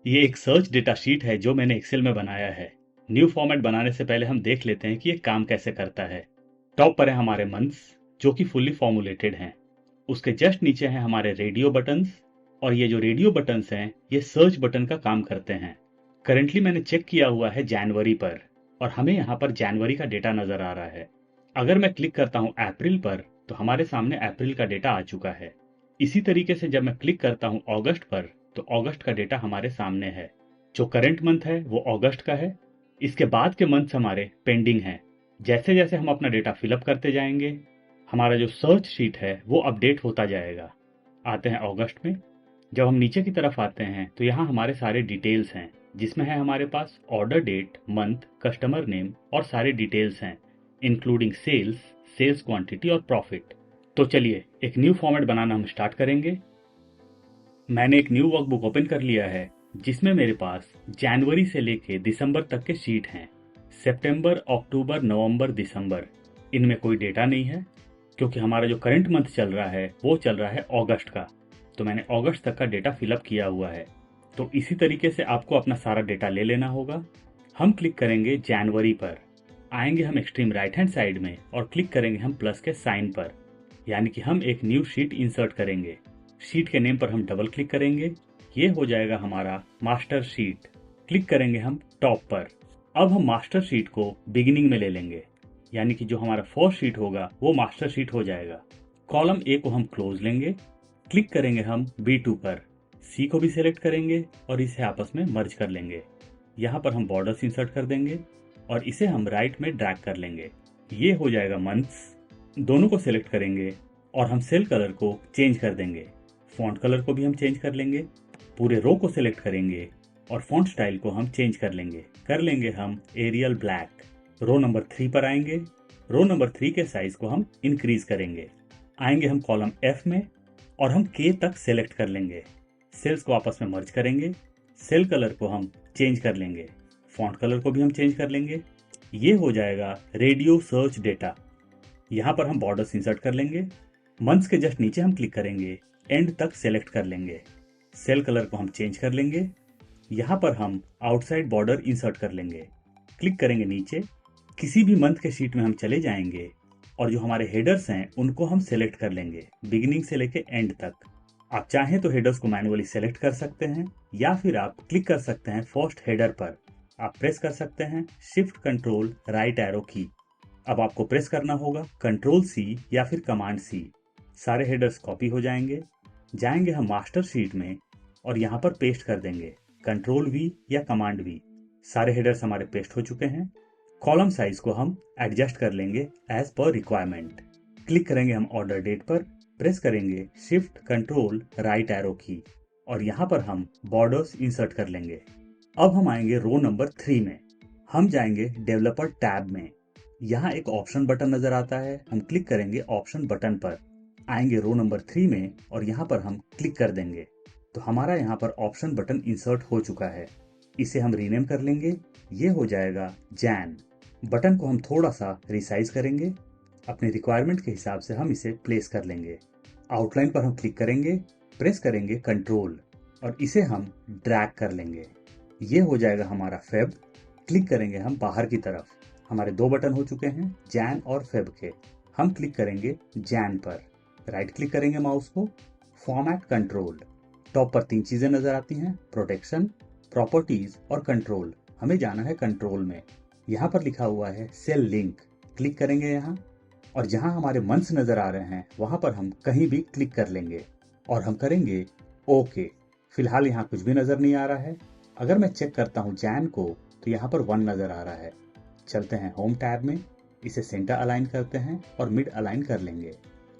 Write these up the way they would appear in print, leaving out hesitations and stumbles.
ये एक search data sheet है जो मैंने एक्सेल में बनाया है। न्यू फॉर्मेट बनाने से पहले हम देख लेते हैं कि ये काम कैसे करता है। टॉप पर है हमारे मंथ्स जो कि फुल्ली फॉर्मुलेटेड हैं। उसके जस्ट नीचे हैं हमारे रेडियो बटन्स और ये जो रेडियो बटन्स हैं ये सर्च बटन का काम करते हैं। करेंटली मैंने चेक किया हुआ है जनवरी पर और हमें यहाँ पर जनवरी का डेटा नजर आ रहा है। अगर मैं क्लिक करता हूँ अप्रैल पर तो हमारे सामने अप्रैल का डेटा आ चुका है। इसी तरीके से जब मैं क्लिक करता हूँ अगस्त पर तो अगस्त का डेटा हमारे सामने है। जो करंट मंथ है वो अगस्त का है। इसके बाद के मंथ्स हमारे पेंडिंग हैं। जैसे जैसे हम अपना डेटा फिलअप करते जाएंगे हमारा जो सर्च शीट है वो अपडेट होता जाएगा। आते हैं अगस्त में। जब हम नीचे की तरफ आते हैं तो यहाँ हमारे सारे डिटेल्स हैं जिसमें है हमारे पास order date, month, customer name और सारे डिटेल्स हैं इंक्लूडिंग सेल्स, सेल्स क्वांटिटी और प्रॉफिट। तो चलिए एक न्यू फॉर्मेट बनाना हम स्टार्ट करेंगे। मैंने एक न्यू वर्कबुक ओपन कर लिया है जिसमें मेरे पास जनवरी से लेके दिसंबर तक के शीट हैं। सितंबर, अक्टूबर, नवंबर, दिसंबर इनमें कोई डेटा नहीं है क्योंकि हमारा जो करंट मंथ चल रहा है वो चल रहा है अगस्त का। तो मैंने अगस्त तक का डेटा फिलअप किया हुआ है। तो इसी तरीके से आपको अपना सारा डेटा ले लेना होगा। हम क्लिक करेंगे जनवरी पर, आएंगे हम एक्सट्रीम राइट हैंड साइड में और क्लिक करेंगे हम प्लस के साइन पर, यानी कि हम एक न्यू शीट इंसर्ट करेंगे। शीट के नेम पर हम डबल क्लिक करेंगे, ये हो जाएगा हमारा मास्टर शीट। क्लिक करेंगे हम टॉप पर। अब हम मास्टर शीट को बिगिनिंग में ले लेंगे, यानी कि जो हमारा फर्स्ट शीट होगा वो मास्टर शीट हो जाएगा। कॉलम ए को हम क्लोज लेंगे, क्लिक करेंगे हम B2 पर, सी को भी सिलेक्ट करेंगे और इसे आपस में मर्ज कर लेंगे। यहाँ पर हम बॉर्डर्स इंसर्ट कर देंगे और इसे हम राइट में ड्रैग कर लेंगे। ये हो जाएगा मंथ्स। दोनों को सिलेक्ट करेंगे और हम सेल कलर को चेंज कर देंगे। फॉन्ट कलर को भी हम चेंज कर लेंगे। पूरे रो को सिलेक्ट करेंगे और फॉन्ट स्टाइल को हम चेंज कर लेंगे हम एरियल ब्लैक। रो नंबर 3 पर आएंगे। रो नंबर 3 के साइज को हम इंक्रीज करेंगे। आएंगे हम कॉलम F में और हम K तक सेलेक्ट कर लेंगे। सेल्स को आपस में मर्ज करेंगे। सेल कलर को हम चेंज कर लेंगे। फॉन्ट कलर को भी हम चेंज कर लेंगे। ये हो जाएगा रेडियो सर्च डेटा। यहाँ पर हम बॉर्डर्स इंसर्ट कर लेंगे। मंथ्स के जस्ट नीचे हम क्लिक करेंगे, एंड तक सेलेक्ट कर लेंगे। सेल कलर को हम चेंज कर लेंगे। यहाँ पर हम आउटसाइड बॉर्डर इंसर्ट कर लेंगे। क्लिक करेंगे नीचे, किसी भी मंथ के शीट में हम चले जाएंगे और जो हमारे हेडर्स हैं उनको हम सेलेक्ट कर लेंगे बिगिनिंग से लेके एंड तक। आप चाहें तो हेडर्स को मैनुअली सेलेक्ट कर सकते हैं या फिर आप क्लिक कर सकते हैं फर्स्ट हेडर पर। आप प्रेस कर सकते हैं शिफ्ट कंट्रोल राइट एरो की। अब आपको प्रेस करना होगा कंट्रोल C या फिर कमांड C। सारे हेडर्स कॉपी हो जाएंगे। जाएंगे हम मास्टर शीट में और यहाँ पर पेस्ट कर देंगे कंट्रोल V या कमांड V। सारे हेडर्स हमारे पेस्ट हो चुके हैं। कॉलम साइज को हम एडजस्ट कर लेंगे एज पर रिक्वायरमेंट। क्लिक करेंगे हम ऑर्डर डेट पर, प्रेस करेंगे शिफ्ट कंट्रोल राइट एरो की और यहाँ पर हम बॉर्डर्स इंसर्ट कर लेंगे। अब हम आएंगे रो नंबर 3 में। हम जाएंगे डेवलपर टैब में। यहाँ एक ऑप्शन बटन नजर आता है, हम क्लिक करेंगे ऑप्शन बटन पर। आएंगे रो नंबर 3 में और यहाँ पर हम क्लिक कर देंगे तो हमारा यहाँ पर ऑप्शन बटन इंसर्ट हो चुका है। इसे हम रीनेम कर लेंगे, ये हो जाएगा जैन। बटन को हम थोड़ा सा रिसाइज करेंगे, अपने रिक्वायरमेंट के हिसाब से हम इसे प्लेस कर लेंगे। आउटलाइन पर हम क्लिक करेंगे, प्रेस करेंगे कंट्रोल और इसे हम ड्रैग कर लेंगे। ये हो जाएगा हमारा फेब। क्लिक करेंगे हम बाहर की तरफ। हमारे 2 बटन हो चुके हैं जैन और फेब के। हम क्लिक करेंगे जैन पर, राइट क्लिक करेंगे माउस को, फॉर्मेट कंट्रोल। टॉप पर 3 चीजें नजर आती हैं, प्रोटेक्शन, प्रॉपर्टीज और कंट्रोल। हमें जाना है कंट्रोल में। यहाँ पर लिखा हुआ है सेल लिंक, क्लिक करेंगे यहाँ और जहाँ हमारे मंथ्स नजर आ रहे हैं वहां पर हम कहीं भी क्लिक कर लेंगे और हम करेंगे ओके। फिलहाल यहाँ कुछ भी नजर नहीं आ रहा है। अगर मैं चेक करता हूँ जैन को तो यहाँ पर 1 नजर आ रहा है। चलते हैं होम टैब में, इसे सेंटर अलाइन करते हैं और मिड अलाइन कर लेंगे।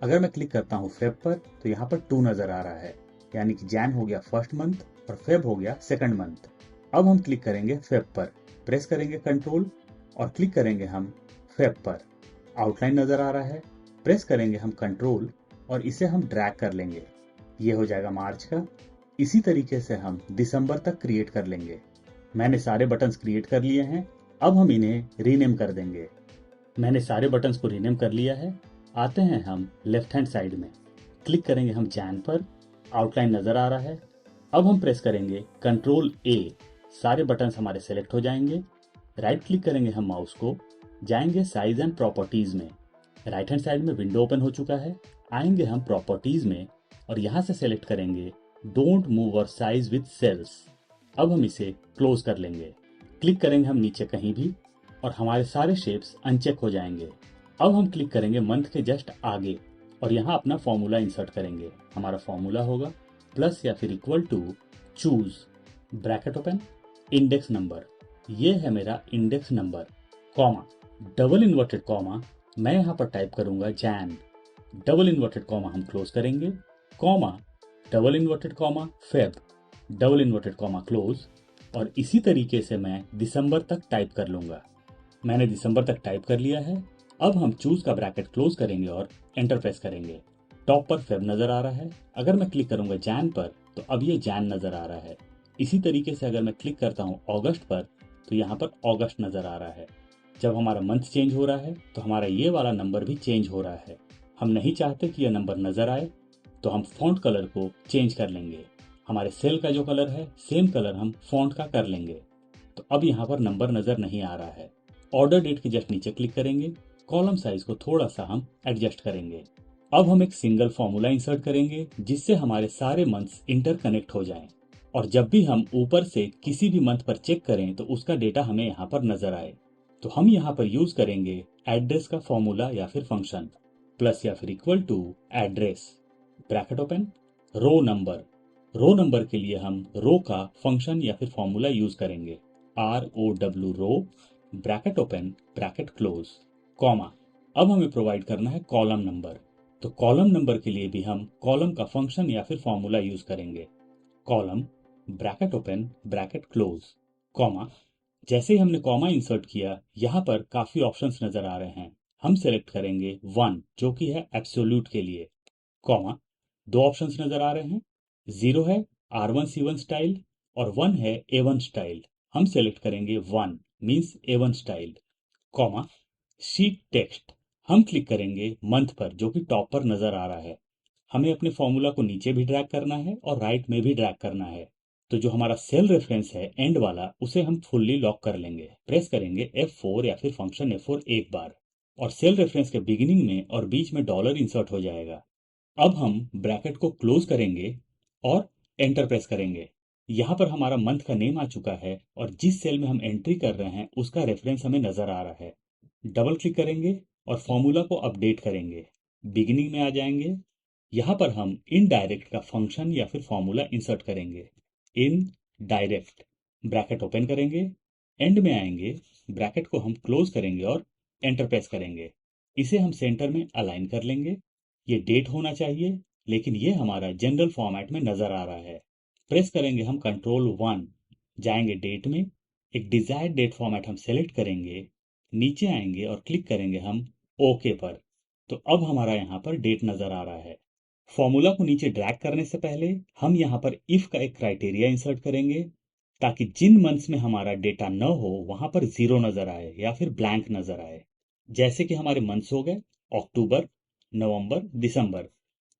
अगर मैं क्लिक करता हूँ फेब पर तो यहाँ पर 2 नजर आ रहा है, यानी कि जैन हो गया फर्स्ट मंथ और फेब हो गया सेकंड मंथ। अब हम क्लिक करेंगे फेब पर, प्रेस करेंगे कंट्रोल और क्लिक करेंगे हम फेब पर। आउटलाइन नजर आ रहा है, प्रेस करेंगे हम कंट्रोल और इसे हम ड्रैग कर लेंगे। ये हो जाएगा मार्च का। इसी तरीके से हम दिसंबर तक क्रिएट कर लेंगे। मैंने सारे बटन्स क्रिएट कर लिए हैं, अब हम इन्हें रीनेम कर देंगे। मैंने सारे बटन्स को रीनेम कर लिया है। आते हैं हम लेफ्ट हैंड साइड में, क्लिक करेंगे हम जैन पर। आउटलाइन नजर आ रहा है। अब हम प्रेस करेंगे कंट्रोल ए, सारे बटन्स हमारे सेलेक्ट हो जाएंगे। राइट क्लिक करेंगे हम माउस को, जाएंगे साइज एंड प्रॉपर्टीज में। राइट हैंड साइड में विंडो ओपन हो चुका है। आएंगे हम प्रॉपर्टीज में और यहाँ से सेलेक्ट करेंगे डोंट मूव और साइज विद सेल्स। अब हम इसे क्लोज कर लेंगे। क्लिक करेंगे हम नीचे कहीं भी और हमारे सारे शेप्स अनचेक हो जाएंगे। अब हम क्लिक करेंगे मंथ के जस्ट आगे और यहाँ अपना फॉर्मूला इंसर्ट करेंगे। हमारा फॉर्मूला होगा प्लस या फिर equal to choose bracket open index number, ये है मेरा index number, comma double inverted comma, मैं यहाँ पर टाइप करूंगा जैन, डबल इन्वर्टेड कॉमा हम क्लोज करेंगे, comma double inverted comma Feb, double inverted comma close. और इसी तरीके से मैं दिसंबर तक टाइप कर लूंगा। मैंने दिसंबर तक टाइप कर लिया है। अब हम चूज का ब्रैकेट क्लोज करेंगे और एंटर प्रेस करेंगे। टॉप पर फेब नजर आ रहा है। अगर मैं क्लिक करूंगा जैन पर तो अब ये जैन नजर आ रहा है। इसी तरीके से अगर मैं क्लिक करता हूं अगस्त पर तो यहाँ पर अगस्त नजर आ रहा है। जब हमारा मंथ चेंज हो रहा है तो हमारा ये वाला नंबर भी चेंज हो रहा है। हम नहीं चाहते कि यह नंबर नजर आए तो हम फॉन्ट कलर को चेंज कर लेंगे। हमारे सेल का जो कलर है सेम कलर हम फॉन्ट का कर लेंगे। तो अब यहाँ पर नंबर नजर नहीं आ रहा है। ऑर्डर डेट के जस्ट नीचे क्लिक करेंगे, कॉलम साइज को थोड़ा सा हम एडजस्ट करेंगे। अब हम एक सिंगल फॉर्मूला इंसर्ट करेंगे जिससे हमारे सारे मंथ्स इंटरकनेक्ट हो जाएं और जब भी हम ऊपर से किसी भी मंथ पर चेक करें तो उसका डेटा हमें यहाँ पर नजर आए। तो हम यहाँ पर यूज करेंगे एड्रेस का फॉर्मूला या फिर फंक्शन, प्लस या फिर equal to address bracket open row number के लिए हम रो का फंक्शन या फिर फॉर्मूला यूज करेंगे, ROW row bracket open bracket close, comma. अब हमें प्रोवाइड करना है कॉलम नंबर। तो कॉलम नंबर के लिए भी हम कॉलम का फंक्शन या फिर फॉर्मूला यूज करेंगे, column bracket open bracket close, comma. जैसे ही हमने कॉमा इंसर्ट किया यहाँ पर काफी ऑप्शंस नजर आ रहे हैं। हम सेलेक्ट करेंगे 1 जो कि है एब्सोल्यूट के लिए, कॉमा। दो ऑप्शंस नजर आ रहे हैं, 0 है R1C1 स्टाइल और 1 है A1 स्टाइल। हम सेलेक्ट करेंगे 1 means A1 style, comma. Sheet text हम क्लिक करेंगे मंथ पर जो कि टॉप पर नजर आ रहा है। हमें अपने फॉर्मूला को नीचे भी ड्रैग करना है और राइट में भी ड्रैग करना है। तो जो हमारा सेल रेफरेंस है एंड वाला उसे हम फुल्ली लॉक कर लेंगे। प्रेस करेंगे F4 या फिर फंक्शन F4 एक बार और सेल रेफरेंस के बिगिनिंग में और बीच में डॉलर इंसर्ट हो जाएगा। अब हम ब्रैकेट को क्लोज करेंगे और एंटर प्रेस करेंगे। यहाँ पर हमारा मंथ का नेम आ चुका है और जिस सेल में हम एंट्री कर रहे हैं उसका रेफरेंस हमें नजर आ रहा है। डबल क्लिक करेंगे और फॉर्मूला को अपडेट करेंगे। बिगिनिंग में आ जाएंगे। यहाँ पर हम इन डायरेक्ट का फंक्शन या फिर फॉर्मूला इंसर्ट करेंगे, इन डायरेक्ट ब्रैकेट ओपन करेंगे। एंड में आएंगे, ब्रैकेट को हम क्लोज करेंगे और एंटर प्रेस करेंगे। इसे हम सेंटर में अलाइन कर लेंगे। ये डेट होना चाहिए लेकिन ये हमारा जनरल फॉर्मेट में नजर आ रहा है। प्रेस करेंगे हम कंट्रोल 1, जाएंगे डेट में, एक डिजायर्ड डेट फॉर्मेट हम सेलेक्ट करेंगे, नीचे आएंगे और क्लिक करेंगे हम ओके पर। तो अब हमारा यहाँ पर डेट नजर आ रहा है। फॉर्मूला को नीचे ड्रैग करने से पहले हम यहाँ पर इफ का एक क्राइटेरिया इंसर्ट करेंगे ताकि जिन मंथ्स में हमारा डेटा न हो वहां पर 0 नजर आए या फिर ब्लैंक नजर आए। जैसे कि हमारे मंथ्स हो गए अक्टूबर, नवंबर, दिसंबर।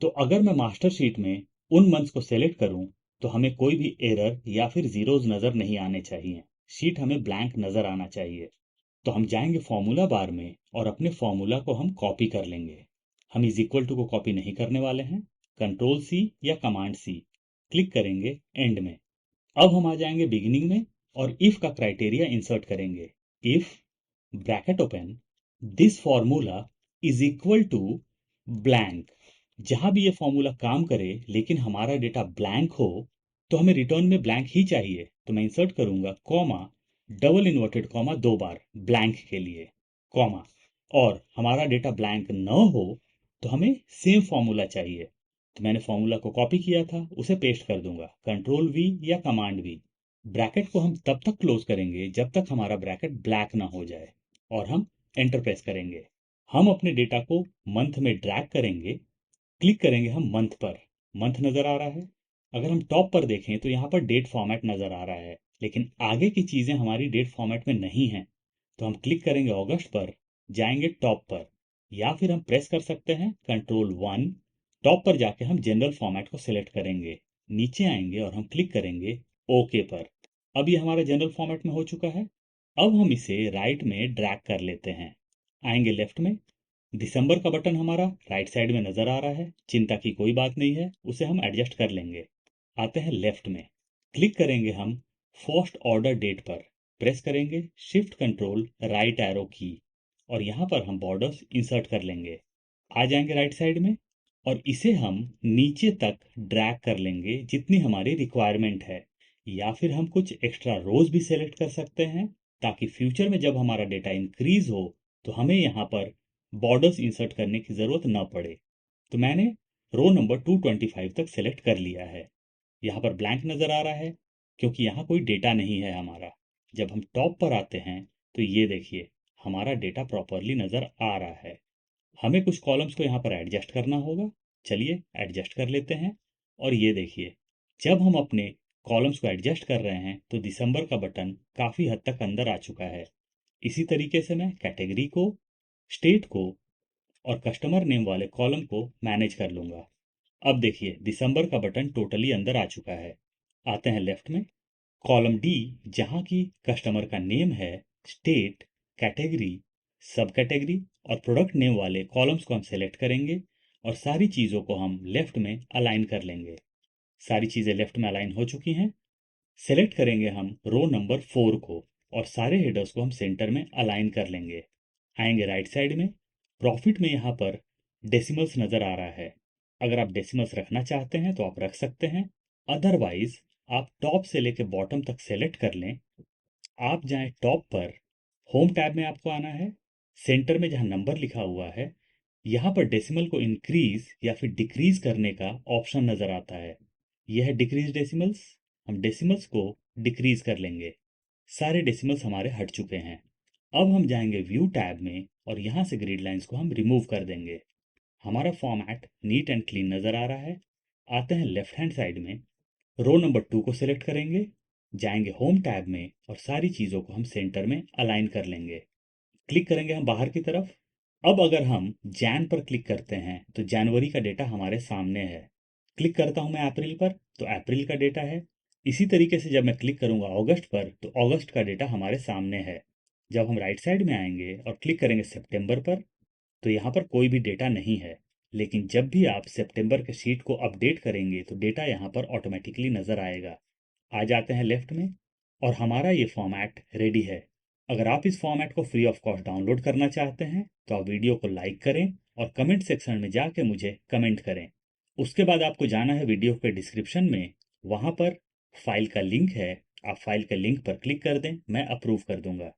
तो अगर मैं मास्टर शीट में उन मंथ्स को सेलेक्ट करूं तो हमें कोई भी एरर या फिर जीरोज नजर नहीं आने चाहिए। शीट हमें ब्लैंक नजर आना चाहिए। तो हम जाएंगे फॉर्मूला बार में और अपने फॉर्मूला को हम कॉपी कर लेंगे। हम इज इक्वल टू को कॉपी नहीं करने वाले हैं। कंट्रोल C या कमांड C क्लिक करेंगे एंड में। अब हम आ जाएंगे बिगिनिंग में और इफ का क्राइटेरिया इंसर्ट करेंगे, if bracket open this formula is equal to blank. जहां भी ये फॉर्मूला काम करे लेकिन हमारा डेटा ब्लैंक हो तो हमें रिटर्न में ब्लैंक ही चाहिए। तो मैं इंसर्ट करूंगा कॉमा डबल इन्वर्टेड कॉमा 2 बार ब्लैंक के लिए, कॉमा। और हमारा डेटा ब्लैंक न हो तो हमें सेम फॉर्मूला चाहिए। तो मैंने फॉर्मूला को कॉपी किया था उसे पेस्ट कर दूंगा, कंट्रोल V या कमांड V। ब्रैकेट को हम तब तक क्लोज करेंगे जब तक हमारा ब्रैकेट ब्लैक ना हो जाए और हम एंटर प्रेस करेंगे। हम अपने डेटा को मंथ में ड्रैग करेंगे। क्लिक करेंगे हम मंथ पर, मंथ नजर आ रहा है। अगर हम टॉप पर देखें तो यहाँ पर डेट फॉर्मेट नजर आ रहा है लेकिन आगे की चीजें हमारी डेट फॉर्मेट में नहीं है। तो हम क्लिक करेंगे अगस्त पर, जाएंगे टॉप पर या फिर हम प्रेस कर सकते हैं कंट्रोल 1। टॉप पर जाके हम जनरल फॉर्मेट को सिलेक्ट करेंगे नीचे आएंगे और हम क्लिक करेंगे ओके पर। अब ये हमारा जनरल फॉर्मेट में हो चुका है। अब हम इसे राइट में ड्रैग कर लेते हैं। आएंगे लेफ्ट में, दिसंबर का बटन हमारा राइट साइड में नजर आ रहा है, चिंता की कोई बात नहीं है, उसे हम एडजस्ट कर लेंगे। आते हैं लेफ्ट में, क्लिक करेंगे हम फर्स्ट ऑर्डर डेट पर, प्रेस करेंगे शिफ्ट कंट्रोल राइट एरो की और यहाँ पर हम बॉर्डर्स इंसर्ट कर लेंगे। आ जाएंगे राइट साइड में और इसे हम नीचे तक ड्रैग कर लेंगे जितनी हमारी रिक्वायरमेंट है, या फिर हम कुछ एक्स्ट्रा रोज भी सेलेक्ट कर सकते हैं ताकि फ्यूचर में जब हमारा डेटा इंक्रीज हो तो हमें यहाँ पर बॉर्डर्स इंसर्ट करने की ज़रूरत न पड़े। तो मैंने रो नंबर 225 तक सेलेक्ट कर लिया है। यहाँ पर ब्लैंक नज़र आ रहा है क्योंकि यहाँ कोई डेटा नहीं है हमारा। जब हम टॉप पर आते हैं तो ये देखिए हमारा डेटा प्रॉपरली नज़र आ रहा है। हमें कुछ कॉलम्स को यहाँ पर एडजस्ट करना होगा। चलिए एडजस्ट कर लेते हैं। और ये देखिए जब हम अपने कॉलम्स को एडजस्ट कर रहे हैं तो दिसंबर का बटन काफ़ी हद तक अंदर आ चुका है। इसी तरीके से मैं कैटेगरी को, स्टेट को और कस्टमर नेम वाले कॉलम को मैनेज कर लूंगा। अब देखिए दिसंबर का बटन टोटली अंदर आ चुका है। आते हैं लेफ्ट में, कॉलम डी जहां की कस्टमर का नेम है, स्टेट, कैटेगरी, सब कैटेगरी और प्रोडक्ट नेम वाले कॉलम्स को हम सेलेक्ट करेंगे और सारी चीज़ों को हम लेफ्ट में अलाइन कर लेंगे। सारी चीज़ें लेफ्ट में अलाइन हो चुकी हैं। सेलेक्ट करेंगे हम रो नंबर 4 को और सारे हेडर्स को हम सेंटर में अलाइन कर लेंगे। आएंगे राइट साइड में, प्रॉफिट में यहाँ पर डेसिमल्स नज़र आ रहा है। अगर आप डेसिमल्स रखना चाहते हैं तो आप रख सकते हैं, अदरवाइज आप टॉप से लेकर बॉटम तक सेलेक्ट कर लें। आप जाएं टॉप पर, होम टैब में आपको आना है, सेंटर में जहां नंबर लिखा हुआ है यहाँ पर डेसिमल को इंक्रीज या फिर डिक्रीज करने का ऑप्शन नज़र आता है। यह है डिक्रीज डेसिमल्स। हम डेसिमल्स को डिक्रीज कर लेंगे। सारे डेसिमल्स हमारे हट चुके हैं। अब हम जाएंगे व्यू टैब में और यहाँ से ग्रिड लाइंस को हम रिमूव कर देंगे। हमारा फॉर्मेट नीट एंड क्लीन नज़र आ रहा है। आते हैं लेफ्ट हैंड साइड में, रो नंबर 2 को सिलेक्ट करेंगे, जाएंगे होम टैब में और सारी चीज़ों को हम सेंटर में अलाइन कर लेंगे। क्लिक करेंगे हम बाहर की तरफ। अब अगर हम जैन पर क्लिक करते हैं तो जनवरी का डेटा हमारे सामने है। क्लिक करता हूं मैं अप्रैल पर तो अप्रैल का डेटा है। इसी तरीके से जब मैं क्लिक करूंगा अगस्त पर तो अगस्त का डेटा हमारे सामने है। जब हम राइट साइड में आएंगे और क्लिक करेंगे सितंबर पर तो यहाँ पर कोई भी डेटा नहीं है। लेकिन जब भी आप सितंबर के शीट को अपडेट करेंगे तो डेटा यहाँ पर ऑटोमेटिकली नज़र आएगा। आ जाते हैं लेफ्ट में और हमारा ये फॉर्मेट रेडी है। अगर आप इस फॉर्मेट को फ्री ऑफ कॉस्ट डाउनलोड करना चाहते हैं तो आप वीडियो को लाइक करें और कमेंट सेक्शन में जाके मुझे कमेंट करें। उसके बाद आपको जाना है वीडियो के डिस्क्रिप्शन में, वहाँ पर फाइल का लिंक है। आप फाइल के लिंक पर क्लिक कर दें, मैं अप्रूव कर दूंगा।